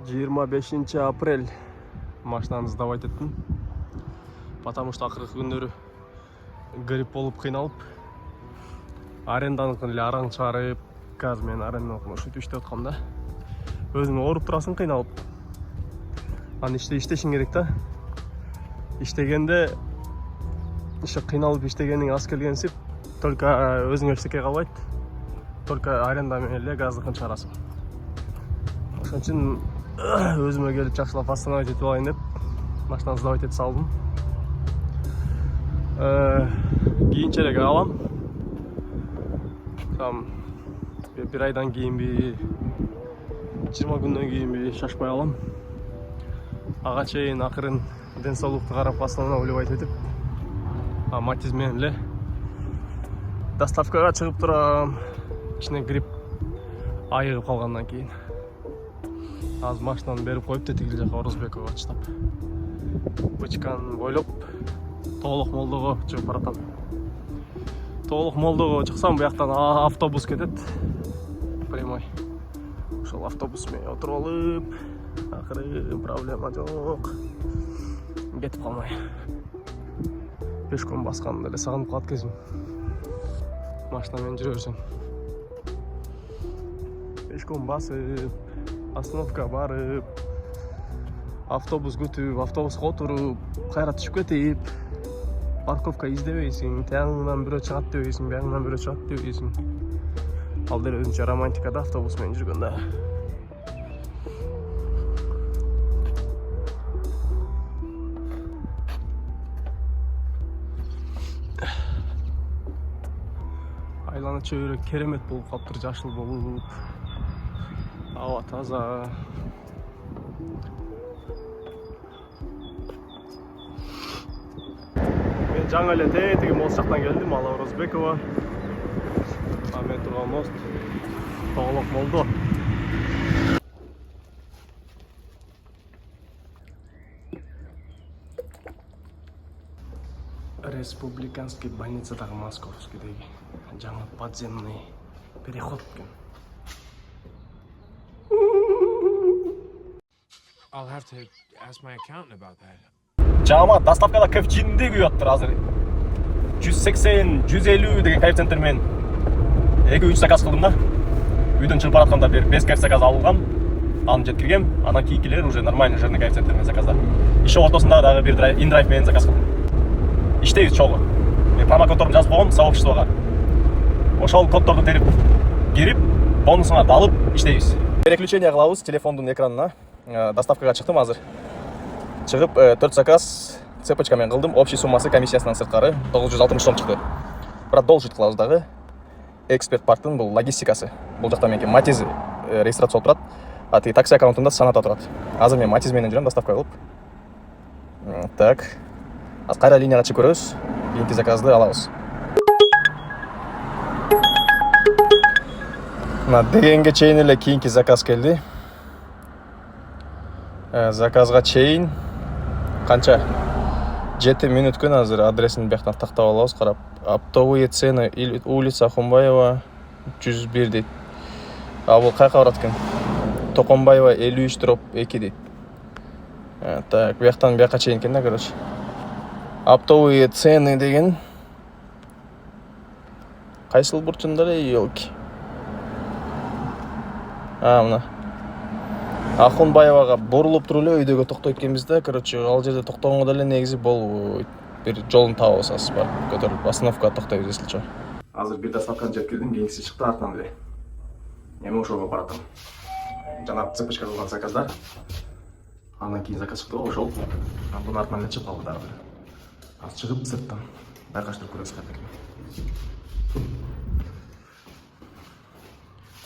25 апрель машинаны сдавать еттім. Потому что ақырғы күндері грипп болып қиналып, аренданыкын эле араң чыгарып, қазір мен аренданыкын ушинтип иштеп аткам да. Өзүң ооруп турасың кыйналып. Аны иштешиң керек да. Иштегенде ише кыйналып иштегениң аз келгенсип, только өзүңө эчтеке калбайт. Только аренда менен эле газдыкын чыгарасың. Ошон үчүн өзүмө келип жакшылап восстановить этип алайын деп машинаны сдавать этип салдым. Кийинчерээк алам. Там бир айдан кийинби, 20 күндөн кийинби шашпай алам. Ага чейин акырын ден соолукту карап восстанавливать этип, матиз менен эле доставкага чыгып турам. Кичине грипп айыгып калгандан кийин. Азыр машинаны берип коюп, тетигил жака Орозбекова чыдап. Бычканы бойлоп, Тоолук Молдого чыгып баратам. Тоолук Молдого чыксам, буяктан автобус кетет. Прямой. Ошол автобус менен отуруп алып, акыры проблема жок. Кетип калмай. Пешком басканды эле сагынып калат кезим. Машина менен жүрө берсем. Пешком басып, остановка барып, автобус күтүп, автобуска отуруп, кайра түшүп кетип, парковка издебейсиң, тияңынан бирөө чыгат дебейсиң, бияңынан бирөө чыгат дебейсиң. Ал деле өзүнчө романтика да автобус менен жүргөндө. Айлана чөйрө керемет болуп калыптыр, жашыл болуп. Аба таза. Мен жаңы эле тетиги мост жактан келдим, ал Орозбекова. Мен турган мост Тоолук Молдо. Республиканский больницадагы Московскийдеги жаңы подземный переход экен. I'll have to ask my accountant about that. Жама доставкада коэффициенти күйүп атыптыр азыр. 180, 150 деген коэффициенттер менен 2-3 заказ кылдым да. Үйдөн чыгып баратканда бир 5 коэффициент заказ алгам. Аны жеткиргем. Анан кийинкилер уже нормальный жирный коэффициенттер менен заказдар. Иши ортосунда дагы бир индрайв менен заказ кылдым. Иштейбиз чогуу. Мен промокодторду жазып койгом сообществого. Ошол коддорду терип кирип, бонусуңарды алып иштейбиз. Переключение кылабыз телефондун экранына. Доставкага чыктым азыр. Чыгып 4 заказ цепочка менен кылдым. Общий суммасы комиссиясынан сырткары 960 сом чыкты. Продолжить кылабыз дагы. Эксперт парктын бул логистикасы. Бул жакта меники матиз регистрация болуп турат. А тиги такси аккаунтунда саната турат. Азыр мен матиз менен жүрөм доставка кылып. Так. Азыр кайра линияга чыгып көрөбүз. Кийинки заказды алабыз. Мына дегенге чейин эле кийинки заказ келди. Заказга чейин канча? 7 мүнөт күн азыр адресин бияктан тактап алабыз, карап. Оптовые цены улица Хумбаева 101 дейт. А бул кайка барат экен? Токонбаева 53/2 дейт. Так, бияктан бияка чейин экен да, короче. Оптовые цены деген кайсыл бурчунда эле, елки. Мына Ахунбаевага бурулуп туруп эле үйдөгө токтойт экенбиз да, короче, ал жерде токтогонго деле негизи болбойт. Бир жолун табабыз азыр барып көтөрүлүп остановкага токтойбуз эсличе. Азыр бир доставканы жеткирдим, кийинкиси чыкты артынан эле. Эми ошого баратам. Жана цепочка кылган заказдар. Андан кийин заказ чыкты, ошол. Бунун артынан эле чыгып калды дагы. Азыр чыгып сырттан байкаштырып көрөбүз кантип.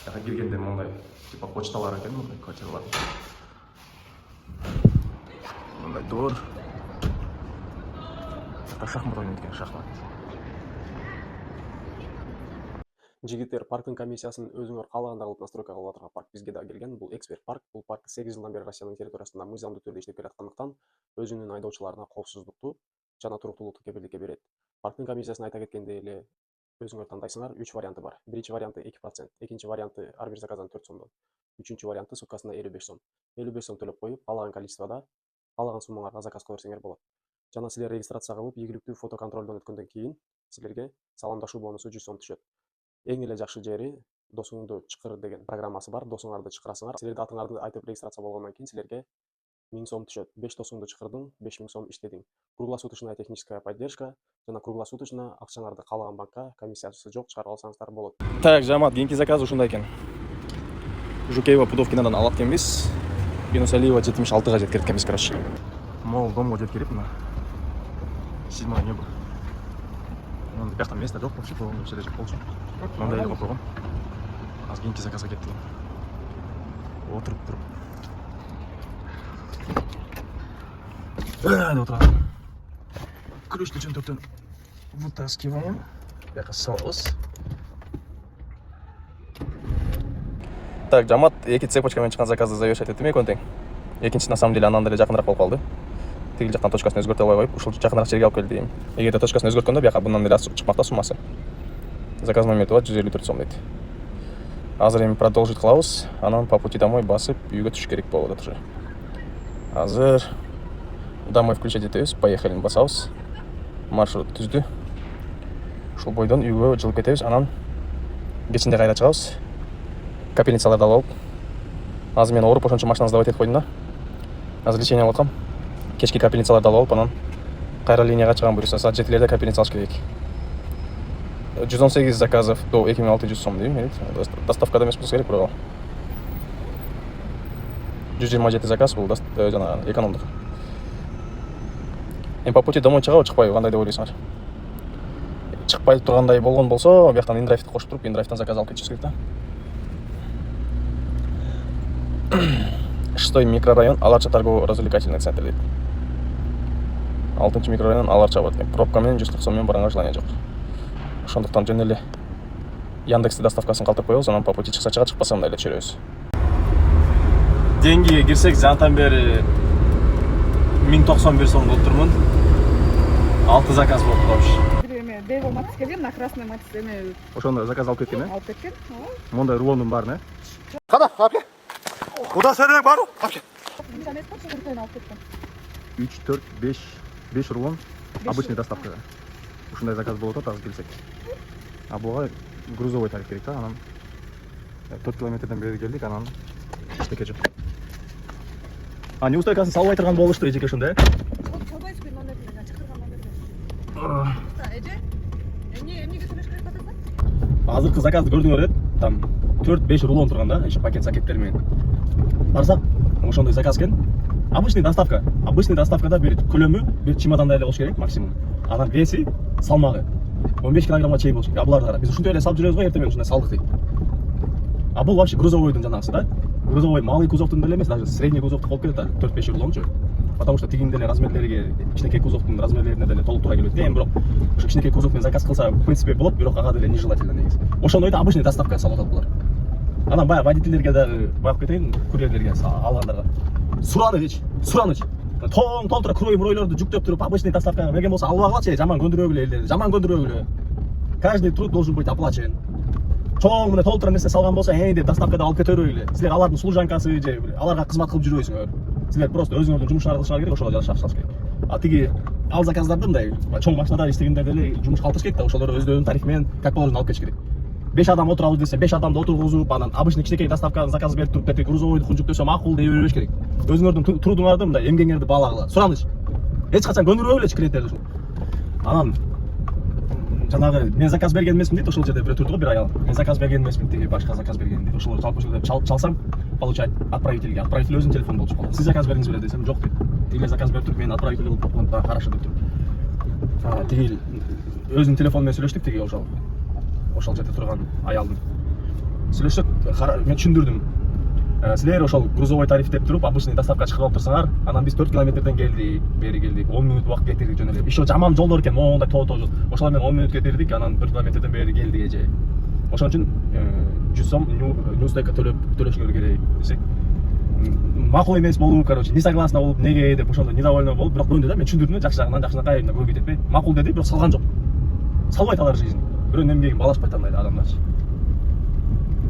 Жака киргенде мондай типа почталар экен, мындай квартиралар. Мындай дор. Шахмат ойнойт экен, шахмат. Жигиттер, парктын комиссиясын өзүңөр каалагандай кылып настройка кылып атырган парк бизге да келген. Бул эксперт парк. Бул парк 8 жылдан бери Россиянын территориясында мыйзамдуу түрдө иштеп келаткандыктан өзүнүн айдоочуларына коопсуздукту жана туруктуулукту кепилдикке берет. Парктын комиссиясын айта кеткенде эле өзүңөр тандайсыңар. 3 варианты бар. Биринчи варианты 2%, экинчи варианты ар бир заказдан 4 сомдон, үчүнчү варианты суткасына 55 сом. 55 сом төлөп коюп, каалаган количествода, каалаган суммаңарга заказ кыла берсеңер болот. Жана силер регистрацияга кылып, ийгиликтүү фото контролдон өткөндөн кийин силерге саламдашуу бонусу 100 сом түшөт. Эң эле жакшы жери досуңду чакыр деген программасы бар. Досуңарды чакырасыңар. Силерде атыңарды айтып регистрация болгондон кийин силерге 1000 сом түшөт. 5 досуңду чакырдың, 5000 сом иштедиң. Круглосуточная техническая поддержка жана круглосуточно акчаңарды каалаган банкка комиссиясы жок чыгарып алсаңыздар болот. Так, жамаат, кийинки заказ ушундай экен. Жукеева Пудовкинадан алат экенбиз. Бинусалиева 76-га жеткирет экенбиз, короче. Мол домго жеткирип, мына 7-й небо. Мындай бияктан место жок болчу, полный жерде жок болчу. Мындай эле койгон. Азыр кийинки заказга кеттик. Отуруп туруп. Деп отурам. Ключту чөнтөктөн вытаскиваем. Бияка салабыз. Так, жамаат, эки цепочкамен чыккан заказды завершать эттим экен тең. Экинчиси на самом деле андан деле жакыныраак болуп калды. Тигил жактан точкасын өзгөртө албай коюп, ушул жакыныраак жерге алып келди дейм. Эгерде точкасын өзгөрткөндө бияка bundan деле чыкмакта суммасы. Заказ номери бар 154 сом дейт. Азыр эми продолжить кылабыз, анан по пути домой басып үйгө түшүш керек болуп атат уже. Азыр домой включать этебиз, поехали басабыз. Маршрут түздү. Ушул бойдон үйгө жылып кетебиз, анан кечинде кайра чыгабыз. Капельницаларды алып алып. Азыр мен ооруп ошончо машинаны сдавать этип койдум да. Азыр лечение алып аткам. Кечки капельницаларды алып алып, анан кайра линияга чыгам буюрса, саат 7-лерде капельница алыш керек. 118 заказов до 2600 сом дейм, элек. Доставкада эмес болсо керек бирок. 127 заказ бул жана экономдук. Эми по пути домой чыгабы, чыкпайбы, кандай деп ойлойсуңар? Чыкпай тургандай болгон болсо, бияктан индрайвти кошуп туруп, индрайвтан заказ алып кетишибиз керек да. 6-й микрорайон, Аларча торгово-развлекательный центр дейт. 6-й микрорайон Аларча бар экен. Пробка менен 140 соммен барганга желание жок. Ошондуктан жөн эле Яндексте доставкасын калтырып коебуз, анан по пути чыкса чыга, чыкпаса мындай эле түшүрөбүз. Деньгиге кирсек, жантан бери 1091 сом болуп турмун. 6 заказ болуп калыпчы. Эме Дейвол Матис келген, на красный Матис эме Ошондо заказ алып кеткен, алып кеткен. Мондай рулондун баарын, Када, апке. Куда сенек бару? Апке. Интернет куртен алып кеткен. 3, 4, 5 рулон обычный доставкага. Ушундай заказ болуп атат, азыр келсек. А буга грузовой тариф керек да, анан 4 километрден бери келдик, анан эчтеке жок. А неустойкасын салбай турган болушту эжеке ошондо, Чалбайский номерден чакырган номерден. Эже? Эмнеге төлөш керек атасың? Азыркы заказды көрдүңөр эт, там 4-5 рулон турган да, ещё пакет-сакеттер менен. Барсак, ошондой заказ экен. Обычный доставка. Обычный доставкада бир көлөмү, бир чемодандай эле болуш керек максимум. Анан веси, салмагы 15 килограммга чейин болуш керек. А буларды кара, биз ушундай эле салып жүрөбүз го, эртең менен ушундай салдык дейт. А бул вообще грузовойдун жанагысы да. Грузовой малый кузовтун деле эмес, даже средний кузовту болуп келет да, 4-5 рулончу. Потому что тигин деле размерлериге, кичинекей кузовтун размерлерине деле толук туура келет. Эми бирок ошо кичинекей кузов менен заказ кылса, в принципе болот, бирок ага деле нежелательно негизи. Ошондойду обычный доставка салып атат булар. Анан баягы водительдерге дагы багып кетейин, курьерлерге алгандарга. Сураныч. Тоң толтура крой-мройлорду жүктөп туруп, обычный доставкага берген болсо алып алгылачы, жаман көндүрөбүлө элдерди. Жаман көндүрөбүлө. Каждый труд должен быть оплачен. Чоң мына толтура нерсе салган болсо, деп доставкада алып кете бербөйлү. Силер алардын служанкасы же аларга кызмат кылып жүрбөйсүңөр. Силер просто өзүңөрдүн жумушуңарды кылышыңар керек, ошого жашашыңар керек. А тиги ал заказдарды мындай чоң машинада иштегендер деле жумуш калтырыш керек да, ошолор өздөрүнүн тарифи менен как положено алып кетиш керек. 5 адам отурабыз десе, 5 адамды отургузуп, анан обычный кичинекей доставканы заказ берип туруп, берди грузовойду жүктөсө макул дей бербеш керек. Өзүңөрдүн трудуңарды мындай эмгегиңерди баалагыла. Сураныч. Эч качан көндүрбөйлүчү клиенттерди. Анан жанагы мен заказ берген эмесмин дейт, ошол жерде бирөө турду го, бир аял. Мен заказ берген эмесмин, тиги башка заказ берген дейт. Ошол чалып ошол жерде чалсам, получать отправительге. Отправитель өзүнүн телефону болчу калат. Сиз заказ бердиңиз беле десем, жок дейт. Тиги заказ берип туруп, мен отправитель кылып токтогон да, хорошо деп туруп. Тиги өзүнүн телефону менен сүйлөштүк, тиги ошол жерде турган аялдын. Сүйлөшсөк, мен түшүндүрдүм. Силер ошол грузовой тариф деп туруп, обычный доставка чыгып алып турсаңар, анан биз 4 километрден келдик, бери келдик, 10 минут убакыт кетирдик жөн эле. Ишо жаман жолдор экен, моңдай тоо жол. Ошол менен 10 минут кетирдик, анан 4 километрден бери келдик эже. Ошон үчүн 100 сом неустойка төлөшүңөр керек десек, макул эмес болуп, короче, не согласна болуп, неге деп ошондо недовольно болуп, бирок көндү да, мен түшүндүрдүм да, жакшы жагынан, жакшынакай көбөйтөт. Макул деди, бирок салган жок. Салбайт алар жизнь. бирөөнүн эмгегин баалашпайт андайда адамдарчы.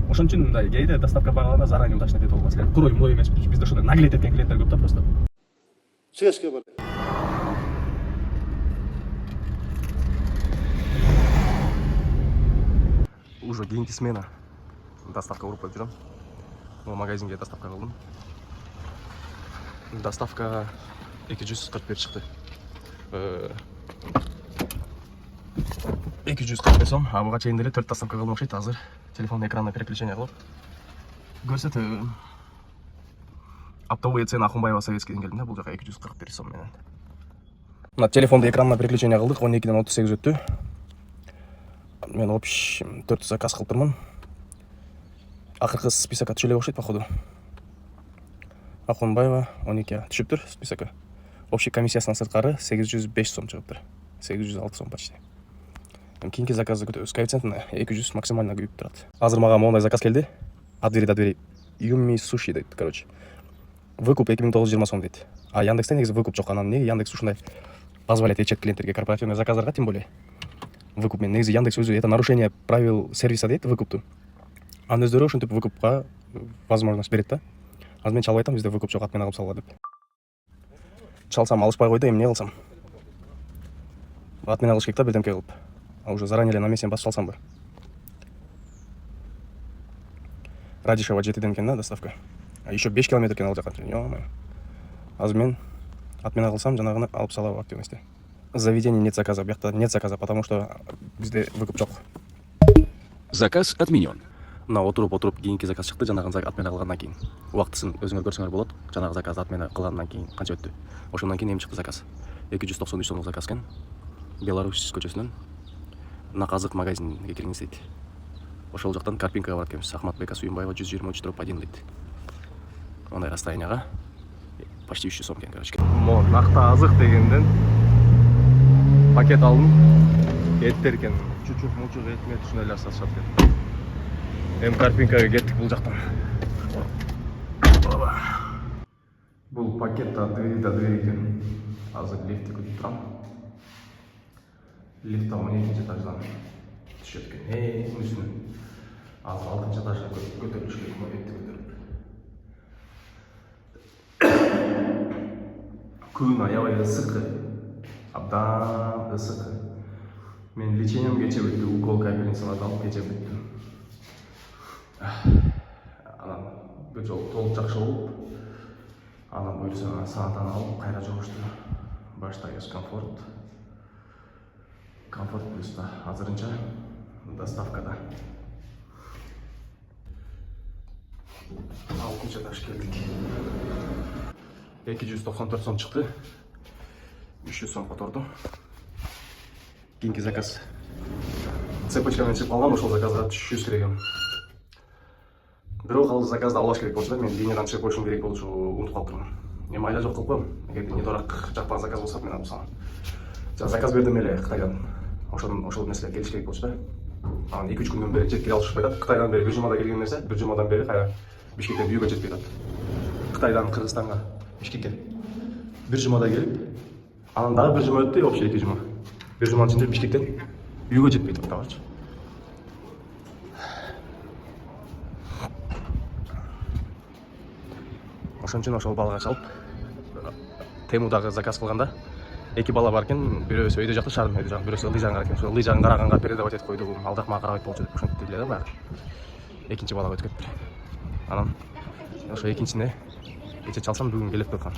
Ошон үчүн мындай кээде доставка багаларына заранее удачно деп болбос эле. Курой мурой эмес. Бизде ошондой наглеть эткен клиенттер көп да просто. Связка бар. Уже кийинки смена доставка уруп коюп жүрөм. Могу магазинге доставка кылдым. Доставка 241 чыкты. 241 сом. А буга чейин деле 4 доставка кылдым окшойт. Азыр телефон экранына переключение кылып көрсөтөм. Оптовые цены Ахунбаева Советскийден келдим да, бул жака 241 сом менен. Мына телефонду экранына переключение кылдык, 12ден 38 өттү. Мен общий 4 заказ кылып турмун. Акыркы списокко түшө эле окшойт походу. Ахунбаева 12 түшүптүр списокко. Общий комиссиясынан сырткары 805 сом чыгыптыр. 806 сом почти. Кийинки заказды күтөбүз. Коэффициентин 200 максимально күйүп турат. Азыр мага моундай заказ келди. От двери до двери. Юми суши дейт, короче. Выкуп 2920 сом дейт. А Яндексте негизи выкуп жок. Анан эмнеге Яндекс ушундай позволять этчет клиенттерге корпоративный заказдарга тем более. Выкуп мен негизи Яндекс өзү это нарушение правил сервиса дейт выкупту. Анын өздөрү ушинтип выкупка возможность берет да. Азыр мен чалып айтам, бизде выкуп жок, атмен алып салгыла деп. Чалсам алышпай койду, эмне кылсам? Атмен алыш керек да бирдемке кылып. А уже заранее эле на месте басып салсам бар. Радишева 7ден экен да доставка. А еще 5 километр экен ал жака. Ё-моё. Азыр мен атмен кылсам жанагыны алып салам в активности. Заведение нет заказа, бияқта нет заказа, потому что бизде выкуп жок. Заказ отменен. Мына отуруп кийинки заказ чыкты, жанагы атмен кылгандан кийин. Убактысын өзүңөр көрсөңөр болот. Жанагы заказды атмен кылгандан кийин канча өттү. Ошондон кийин эми чыкты заказ. 293 сомдук заказ экен. Беларусь көчөсүнөн Наказык магазинге кириңиз дейт. Ошол жактан Карпинкага барат экенбиз. Ахматбека Сүйүнбаева 123 дроп 1 дейт. Ондай расстоянияга почти 300 сом экен, короче. Мон накта азык дегенден пакет алдым. Эттер экен. Чучук мучук этмет ушундай эле сатышат экен. Эми Карпинкага кеттик бул жактан. Бул пакет до двери экен. Азыр лифтти күтүп турам. Лифт 12-нчи этаждан түшөт экен. Үстүнө. Азыр 6-нчы этажга көтөрүлүш керек, этти көтөрүп. Күн аябай ысык. Абдан ысык. Мен лечением кече бүттү, укол капельницаларды алып кече бүттү. Анан бул жолу толук жакшы болуп, анан буюрса саатаны алып кайра жугушту. Баштайбыз комфорт. Комфорт плюс азырынча доставкада. 6-нчы этаж келдик. 294 сом чыкты. 300 сом которду. Кийинки заказ. Цепочкадан чыгып калган, ошол заказга түшүш керек экен. Бирок ал заказды албаш керек болчу да, мен линиядан чыгып коюшум керек болчу, унутуп калыптырмын. Эми айла жок кылып коем. Эгерде недорак жактан заказ болсо мен алып салам. Заказ бердим эле Кытайдан. Ошол нерселер келиш керек болчу да. Анан 2-3 күндөн бери жеткире алышпай атат. Кытайдан бери бир жумада келген нерсе, бир жумадан бери кайра Бишкектен үйгө жетпей атат. Кытайдан Кыргызстанга Бишкекке бир жумада келип, анан дагы бир жума өттү, вообще 2 жума. Бир жуманын ичинде Бишкектен үйгө жетпей атат дагычы. Ошон үчүн ошол балага чалып Темудагы заказ кылганда 2 бала бар экен, бирөөсү өйдө жакта шаардын өйдө жагы, бирөөсү ылдый жагын карайт экен. Ошол ылдый жагын караганга передавать этип койду, алдак мага карабайт болчу деп ошентип эле да баягы. Экинчи балага өтүп кетти. Анан ошо экинчисине эче чалсам бүгүн келет деп аткан.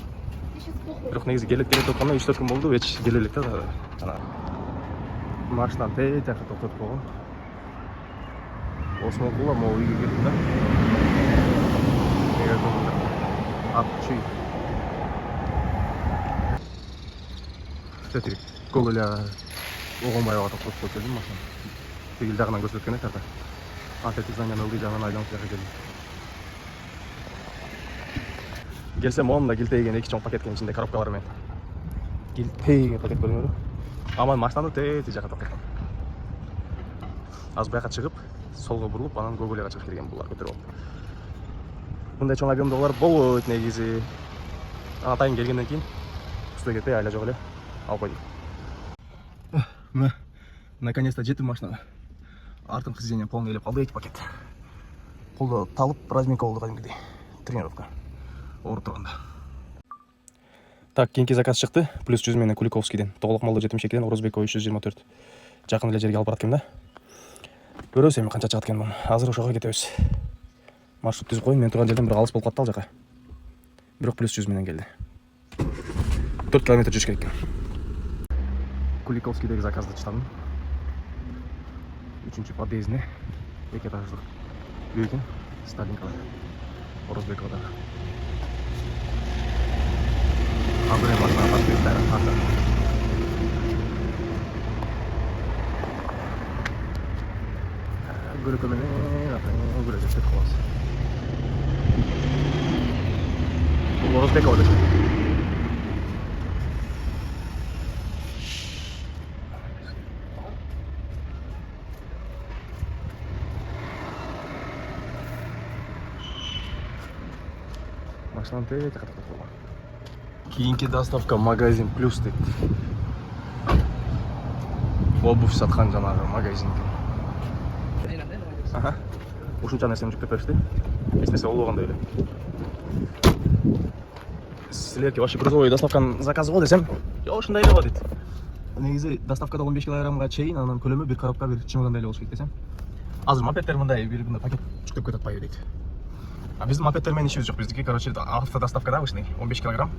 Бирок негизи келет деп атканда 3-4 күн болду, эч келе элек да. Анан машинаны тез жакка токтотуп койгон. Осмол була могу үйгө келдим да. Апчы. Кстати, кол эле Огонбаевага токтотуп коюп келдим машинаны. Тигил жагынан көрсөткөн экен да. Атетик зданияны ылдый жагынан айланып жака келдим. Келсем моунда килтейген 2 чоң пакеттин ичинде коробкалар менен. Килтейген пакет көрүнөдү. Аман машинаны тез жака токтоткон. Аз бияка чыгып, солго бурулуп, анан Гоголяга чыгып келген булар көтөрүп алып. Мындай чоң объемдогулар болот негизи. Атайын келгенден кийин үстүгө кетпей айла жок эле алып койдум. Мына наконец-то жеттим машинага. артыңғы сиденье полный елеп қалды, 2 пакет. Қолды талып, разминка болды кәдімгідей. Тренировка. Ауырып тұрғанда. Так, кейінгі заказ шықты. Плюс 100 мені Куликовскийден. Тоғылық малды жетім шекеден, Орозбекова 324. Жақын еле жерге алып бараткен да. Көресіз емен қанша шығаткен бұл. Азыр ошаға кетеміз. Маршрут түзіп қойын, мен тұрған жерден бір алыс болып қатты ал жаққа. Бірақ плюс 100 менен келді. 4 километр жүріш керек. Куликовскийдегі заказды чытадым. 3-ші подъездіне 2 этаждық үй екен. Сталинкалар. Орозбековадағы. Абырай машина подъездері аты. Гүрекөменен гүрек жетіп қаласы. Бұл Орозбековада шығын. Машинам тек қатып болған. Кейінгі доставка магазин плюс дейді. Обувь сатқан жаңағы магазин. Аха. Ушунча нәрсені жүктеп берішті. Ешнәрсе олғанда өлі. Сілерге вообще грузовой доставканың заказы ғой десем, ошындай еле ғой дейді. Негізі доставкада 15 килограммға чейін, анан көлемі бір коробка бір чемоданда еле болуш керек десем. Азыр мопедтер мындай бір пакет жүктеп кетіп қойып дейді. А біздің мопедтермен ішіміз жоқ. Біздікі, короче, автодоставкада обычный 15 килограмм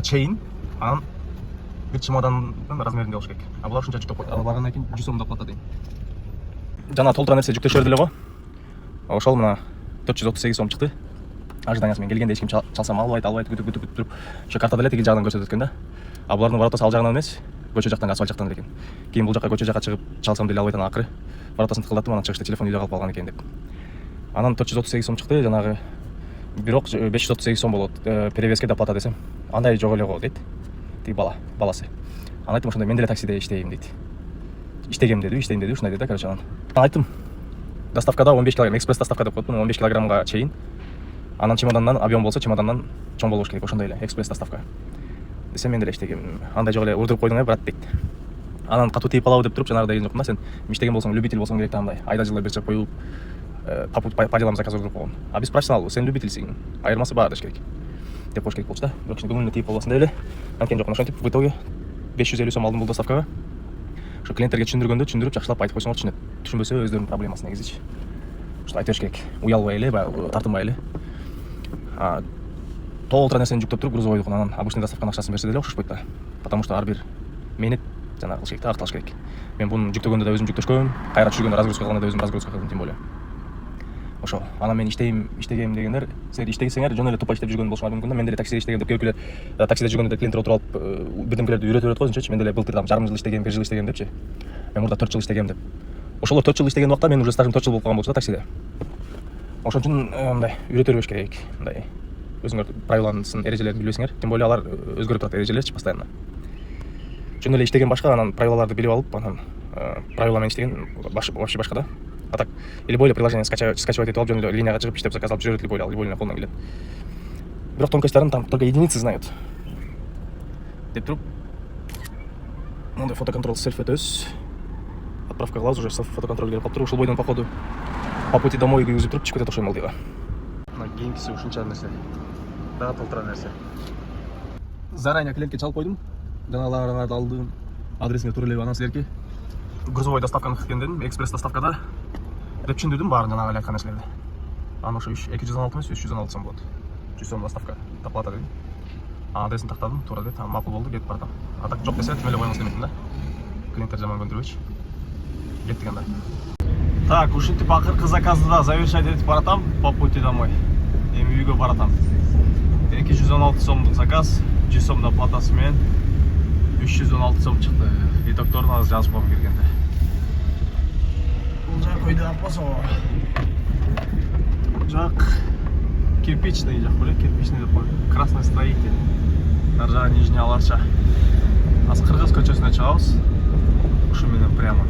чейін, анан бір чемоданның размерінде болуш керек. А бұлар ушунча жүктеп қойды. Ал барғаннан кейін 100 сомдап плата дейін. Жана толтыра нерсе жүктөшөр деле го. Ошол мына 438 сом чыкты. Ожиданиясымен келгенде эч ким чалсам албайт күтүп туруп. Ошо картада эле тиги жагынан көрсөтөт экен да. А булардын воротасы ал жагынан эмес, көчө жактан, асфальт жактан экен. Кийин бул жакка көчө жакка чыгып чалсам деле албайт, акыры воротасын тыкылдаттым, анан чыгышта телефон үйдө калып калган экен деп. Анан 438 сом чыкты, жанагы бирок 538 сом болот. Перевеске доплата десем, андай жок эле го дейт. Тиги баласы. Анан айттым, ошондой мен деле таксиде иштейм дейт. Иштейм деди, ушундай деди, короче, анан айттым. Доставкада 15 килограмм, экспресс доставка деп коет, 15 килограммга чейин. Анан чемодандан объем болсо, чемодандан чоң болуш керек, ошондой эле экспресс доставка. Десем мен деле иштегем. Андай жок эле урдуруп койдуң брат дейт. Анан катуу тийип калабы деп туруп, жанагыдай деген жокмун да, сен иштеген болсоң, любитель болсоң керек да, андай айда жылда бир чыгып коюп, по делам заказ урдуруп койгон. А биз профессионал, сен любительсиң, айырмасы бар деш керек. Деп коюш керек болчу да. Бирок көңүлүнө тийип болбосун деп эле. Анткени жок, ошентип в итоге 550 сом алдым бул доставкага. Ошо клиенттерге түшүндүргөндө жакшылап айтып койсоңор түшүнөт. Түшүнбөсө өздөрүнүн проблемасы негизи. Ошо айтып бериш керек. Уялбай эле, тартынбай эле. Толтура нерсени жүктөп туруп грузовойдук, анан обычный доставканын акчасын берсе деле окшошпойт да. Потому что ар бир менет жанагы кылыш керек да, акталыш керек. Мен буну жүктөгөндө да өзүм жүктөшкөм, кайра түшүргөндө разгрузка кылганда да өзүм разгрузка кылдым, тем более. Ошо, анан мен иштегем дегендер, силер иштесеңер жөн эле тупа иштеп жүргөн болушуңар мүмкүн да. Мен деле таксиде иштегем деп көбүлөр таксиде жүргөндө клиенттер отуруп алып, бирдемкелерди үйрөтүп берет го, өзүнчөчү. Мен деле былтыр жарым жыл иштегем, 1 жыл иштегем депчи. Мен мурда 4 жыл иштегем деп. Ошолор 4 жыл иштеген убакта мен уже стажым 4 жыл болуп калган болчу да таксиде. Ошон үчүн мындай үйрөтө бербеш керек. Мындай өзүңөр правиласын, эрежелерин билбесиңер. Тем более алар өзгөрүп турат эрежелерчи постоянно. Жөн эле иштеген башка, анан правилаларды билип алып, анан правила менен иштеген вообще башка да. А так, любое приложение скачивать эту алып, жөн эле линияга чыгып иштеп заказ алып жүрөт, любой колунан келет. Бирок тонкостьтарын там только единицы знают. Деп туруп, мындай фотоконтроль селфи өтөбүз. Отправка кылабыз, уже фотоконтроль келип калыптыр. Ушул бойдон походу по пути домой күйгүзүп туруп чыгып кетет окшойм алдыга. Мына кийинкиси ушунча нерсе. Дагы толтура нерсе. Заранее клиентке чалып койдум. Жанагыларды алдым. Адресине туура эле анан силерге грузовой доставканы күткөн дедим, экспресс доставкада деп түшүндүрдүм баарын жанагы эле айткан нерселерди. Анан ошо 216 эмес, 316 сом болот. 100 сом доставка доплата дедим. Адресин тактадым, туура деп, макул болду, кетип баратам. А так жок десе, тим эле коюңуз демекмин да. Клиенттер жаман көндүрбөйчү. Кеттик анда. Так, ушинтип акыркы заказды да завершать этип баратам по пути домой. Эми үйгө баратам. 216 сомдук заказ, 100 сом доплатасы менен 316 сом чыкты. Итогторун азыр жазып коюп келгенде. Бул жак койду апасо. Жак кирпичный жак беле, кирпичный деп коюп, красный строитель. Ар жагы нижний аларча. Азыр Кыргыз көчөсүнө чыгабыз. Ушу менен прямо